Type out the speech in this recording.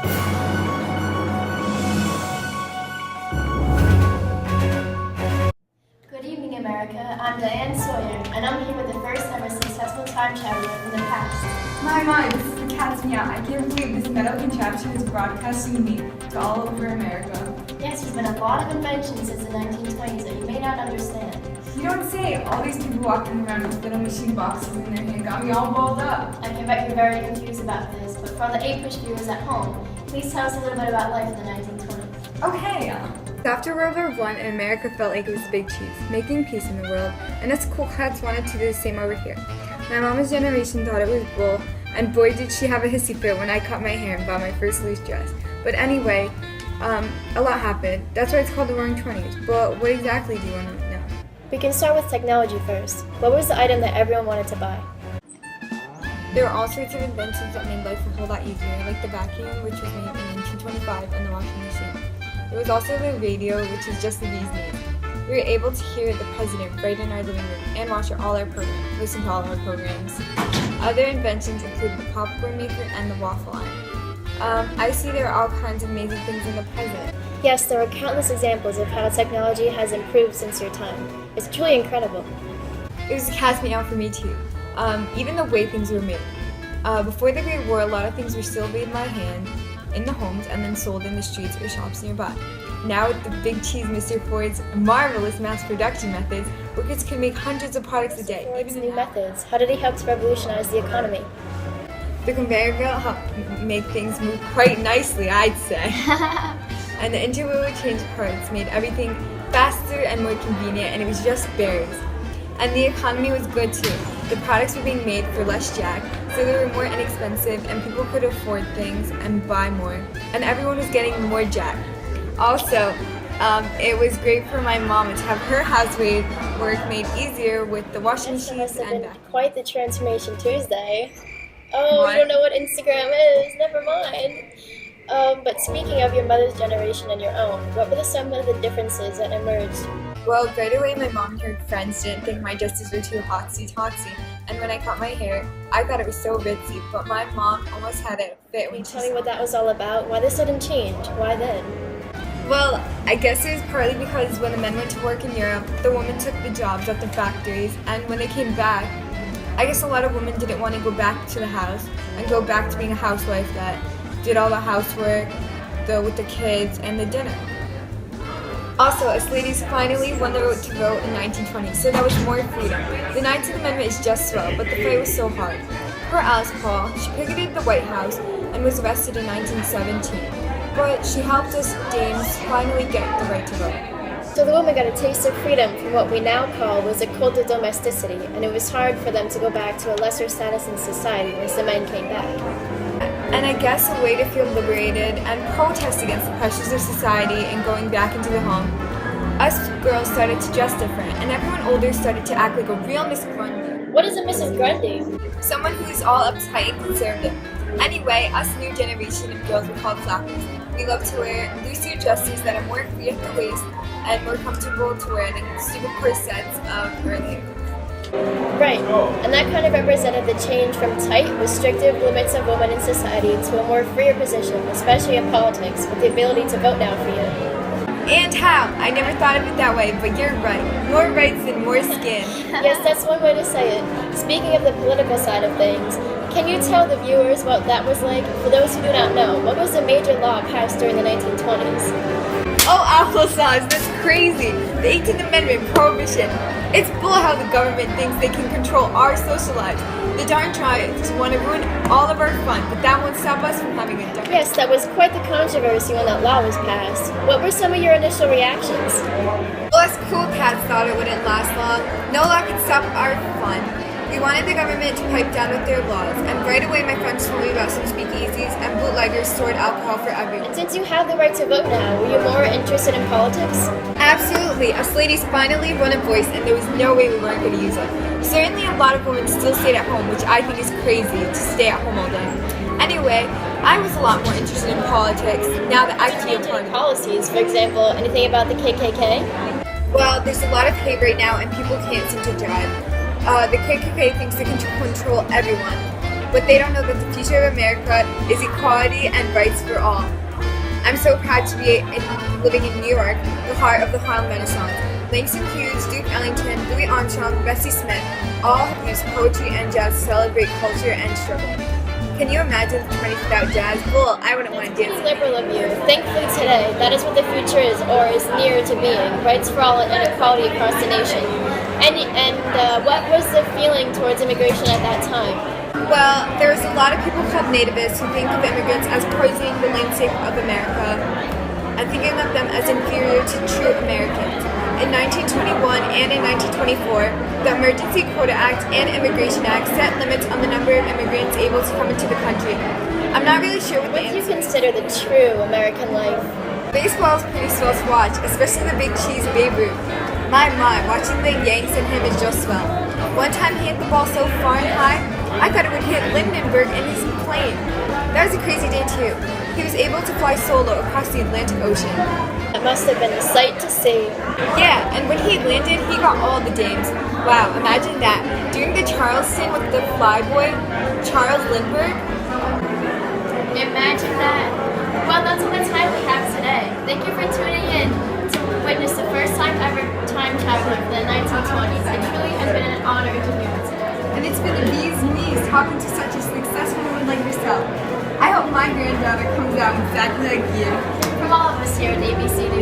Good evening, America. I'm Diane Sawyer, and I'm here with the first ever successful time traveler from the past. My, this is the cat's meow. I can't believe this metal contraption is broadcasting me to all over America. Yes, there's been a lot of inventions since the 1920s that you may not understand. You don't say. All these people walking around with little machine boxes in their hand got me all balled up. I can bet you're very confused about this, but for all the 8-push viewers at home, please tell us a little bit about life in the 1920s. Okay. After World War I, America felt like it was the big cheese, making peace in the world, and us cool cats wanted to do the same over here. My mama's generation thought it was bull, and boy did she have a hissy fit when I cut my hair and bought my first loose dress. But anyway, a lot happened. That's why it's called the Roaring Twenties. But what exactly do you want to know? We can start with technology first. What was the item that everyone wanted to buy? There were all sorts of inventions that made life a whole lot easier, like the vacuum, which was made in 1925, and the washing machine. There was also the radio, which is just the bee's knees. We were able to hear the president right in our living room and watch all our programs, listen to all our programs. Other inventions included the popcorn maker and the waffle iron. I see there are all kinds of amazing things in the present. Yes, there are countless examples of how technology has improved since your time. It's truly incredible. It was a cat's meow for me too. Even the way things were made. Before the Great War, a lot of things were still made by hand in the homes and then sold in the streets or shops nearby. Now with the big cheese Mr. Ford's marvelous mass production methods, workers can make hundreds of products a day. Ford's new methods. How did he help to revolutionize the economy? The conveyor belt helped make things move quite nicely, I'd say. And the interwheel change parts made everything faster and more convenient, and it was just berries. And the economy was good too. The products were being made for less jack, so they were more inexpensive and people could afford things and buy more. And everyone was getting more jack. Also, it was great for my mom to have her housework made easier with the washing Yes, machines and been quite the transformation Tuesday. Oh, What? you don't know what Instagram is? Never mind. But speaking of your mother's generation and your own, what were some of the differences that emerged? Well, right away my mom and her friends didn't think my dresses were too hotsy-totsy, and when I cut my hair, I thought it was so ritzy, but my mom almost had it fit Can when you she tell me what that was all about? Why the sudden change? Why then? Well, I guess it was partly because when the men went to work in Europe, the women took the jobs at the factories, and when they came back, I guess a lot of women didn't want to go back to the house and go back to being a housewife that did all the housework, with the kids, and the dinner. Also, us ladies finally won the right to vote in 1920, so that was more freedom. The 19th Amendment is just swell, but the fight was so hard. Poor Alice Paul, she picketed the White House and was arrested in 1917. But she helped us dames finally get the right to vote. So the women got a taste of freedom from what we now call was a cult of domesticity, and it was hard for them to go back to a lesser status in society once the men came back. And I guess a way to feel liberated and protest against the pressures of society and going back into the home, us girls started to dress different, and everyone older started to act like a real Miss Grundy. What is a Mrs. Grundy? Someone who is all uptight and conservative. Anyway, us new generation of girls were called flappers. We love to wear looser dresses that are more free at the waist and more comfortable to wear than stupid corsets of earlier. Right, and that kind of represented the change from tight, restrictive limits of women in society to a more freer position, especially in politics, with the ability to vote now for you. And how? I never thought of it that way, but you're right. More rights and more skin. Yes, that's one way to say it. Speaking of the political side of things, can you tell the viewers what that was like? For those who do not know, what was the major law passed during the 1920s? Oh, applesauce, that's crazy. The 18th Amendment, prohibition. It's bull how the government thinks they can control our social lives. The darn tribes want to ruin all of our fun, but that won't stop us from having a darn. Yes, that was quite the controversy when that law was passed. What were some of your initial reactions? Well, us cool cats thought it wouldn't last long. No law could stop our fun. We wanted the government to pipe down with their laws, and right away my friends told me about some speakeasies and bootleggers stored alcohol for everyone. And since you have the right to vote now, were you more interested in politics? Absolutely. Us ladies finally won a voice, and there was no way we weren't going to use it. Certainly a lot of women still stayed at home, which I think is crazy to stay at home all day. Anyway, I was a lot more interested in politics now that I could be a part of it. Policies, for example, anything about the KKK? Well, there's a lot of hate right now, and people can't seem to drive. The KKK thinks they can control everyone. but they don't know that the future of America is equality and rights for all. I'm so proud to be living in New York, the heart of the Harlem Renaissance. Langston Hughes, Duke Ellington, Louis Armstrong, Bessie Smith all have used poetry and jazz to celebrate culture and struggle. Can you imagine the 20s without jazz? Well, I wouldn't want to dance. Pretty liberal of you. Thankfully today, that is what the future is, or is near to being. Rights for all and equality across the nation. And what was the feeling towards immigration at that time? Well, there's a lot of people called nativists who think of immigrants as poisoning the landscape of America and thinking of them as inferior to true Americans. In 1921 and in 1924, the Emergency Quota Act and Immigration Act set limits on the number of immigrants able to come into the country. I'm not really sure what What do you consider the true American life? Baseball is pretty swell to watch, especially the big cheese Babe Ruth. My, watching the Yanks and him is just swell. One time he hit the ball so far and high, I thought it would hit Lindenberg in his plane. That was a crazy day too. He was able to fly solo across the Atlantic Ocean. It must have been a sight to see. Yeah, and when he landed, he got all the dames. Wow, imagine that. Doing the Charleston with the flyboy, Charles Lindbergh. Imagine that. Well, that's all the time we have today. Thank you for tuning in to witness the first time ever time traveling for the 1920s. It truly has been an honor to be with today. And it's been a bee's knees talking to such a successful woman like yourself. I hope my granddaughter comes out exactly like you. From all of us here at ABC News.